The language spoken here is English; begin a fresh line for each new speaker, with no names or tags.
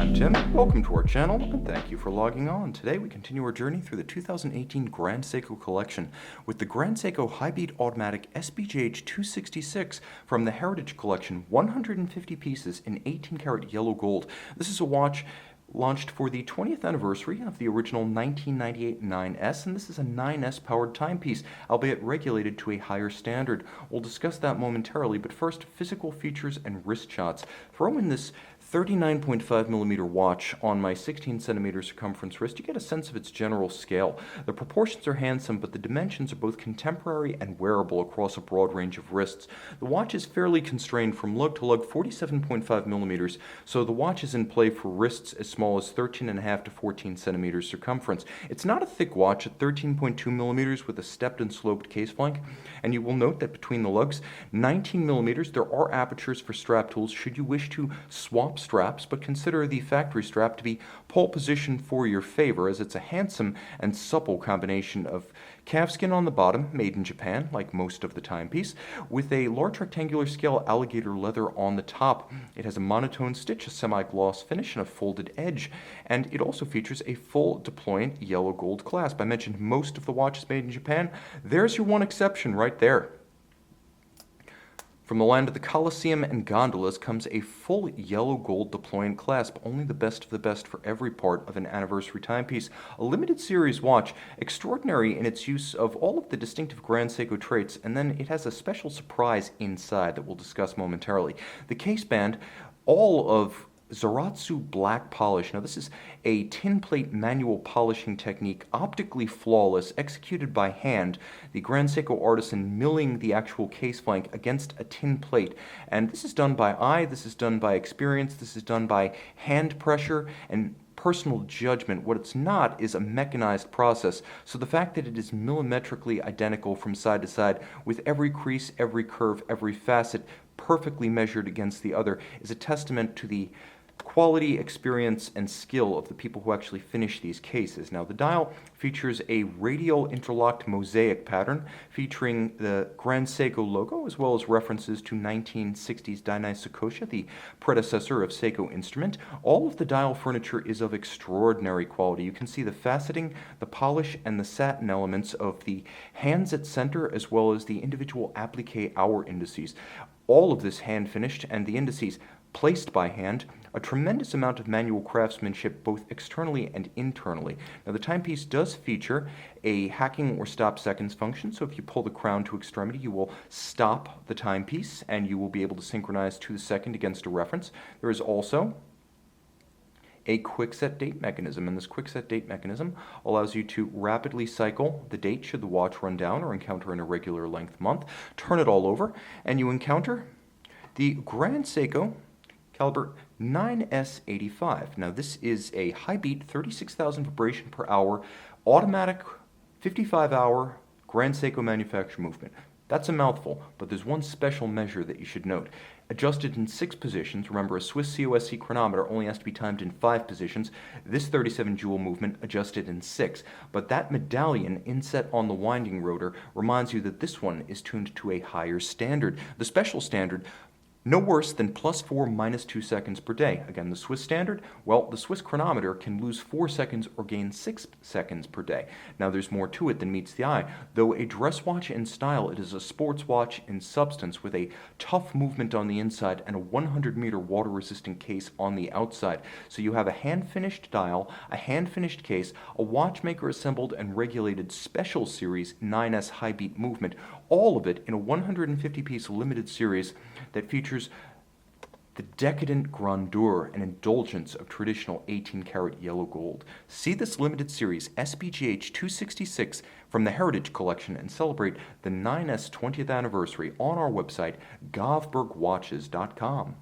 I'm Tim, welcome to our channel, and thank you for logging on. Today we continue our journey through the 2018 Grand Seiko collection with the Grand Seiko High-Beat Automatic SBGH266 from the Heritage Collection, 150 pieces in 18-karat yellow gold. This is a watch launched for the 20th anniversary of the original 1998 9S, and this is a 9S powered timepiece, albeit regulated to a higher standard. We'll discuss that momentarily, but first, physical features and wrist shots. Throw in this 39.5mm watch on my 16cm circumference wrist, you get a sense of its general scale. The proportions are handsome, but the dimensions are both contemporary and wearable across a broad range of wrists. The watch is fairly constrained from lug to lug 47.5mm, so the watch is in play for wrists as small as 13.5 to 14cm circumference. It's not a thick watch at 13.2mm with a stepped and sloped case flank, and you will note that between the lugs, 19mm, there are apertures for strap tools should you wish to swap straps, but consider the factory strap to be pole position for your favor, as it's a handsome and supple combination of calfskin on the bottom, made in Japan, like most of the timepiece, with a large rectangular scale alligator leather on the top. It has a monotone stitch, a semi-gloss finish, and a folded edge, and it also features a full deployant yellow gold clasp. I mentioned most of the watches made in Japan. There's your one exception right there. From the land of the Colosseum and gondolas comes a full yellow gold deployant clasp, only the best of the best for every part of an anniversary timepiece. A limited series watch, extraordinary in its use of all of the distinctive Grand Seiko traits, and then it has a special surprise inside that we'll discuss momentarily. The case band, all of Zaratsu black polish. Now this is a tin plate manual polishing technique, optically flawless, executed by hand. The Grand Seiko artisan milling the actual case flank against a tin plate. And this is done by eye, this is done by experience, this is done by hand pressure and personal judgment. What it's not is a mechanized process. So the fact that it is millimetrically identical from side to side, with every crease, every curve, every facet perfectly measured against the other, is a testament to the quality, experience, and skill of the people who actually finish these cases. Now, the dial features a radial interlocked mosaic pattern featuring the Grand Seiko logo, as well as references to 1960s Dainai Sakosha, the predecessor of Seiko instrument. All of the dial furniture is of extraordinary quality. You can see the faceting, the polish, and the satin elements of the hands at center, as well as the individual applique hour indices. All of this hand-finished, and the indices placed by hand. A tremendous amount of manual craftsmanship both externally and internally. Now the timepiece does feature a hacking or stop seconds function, so if you pull the crown to extremity, you will stop the timepiece and you will be able to synchronize to the second against a reference. There is also a quick set date mechanism, and this quick set date mechanism allows you to rapidly cycle the date should the watch run down or encounter an irregular length month. Turn it all over and you encounter the Grand Seiko caliber 9S85. Now this is a high beat 36,000 vibration per hour automatic 55-hour Grand Seiko manufacture movement. That's a mouthful, but there's one special measure that you should note. Adjusted in 6 positions, remember a Swiss COSC chronometer only has to be timed in 5 positions. This 37 jewel movement adjusted in 6, but that medallion inset on the winding rotor reminds you that this one is tuned to a higher standard. The special standard, no worse than +4 -2 seconds per day. Again, the Swiss standard, well, the Swiss chronometer can lose 4 seconds or gain 6 seconds per day. Now, there's more to it than meets the eye. Though a dress watch in style, it is a sports watch in substance with a tough movement on the inside and a 100-meter water-resistant case on the outside. So you have a hand-finished dial, a hand-finished case, a watchmaker-assembled and regulated special series 9S high-beat movement, all of it in a 150-piece limited series that features the decadent grandeur and indulgence of traditional 18-karat yellow gold. See this limited series SBGH266 from the Heritage Collection and celebrate the 9S 20th anniversary on our website, govbergwatches.com.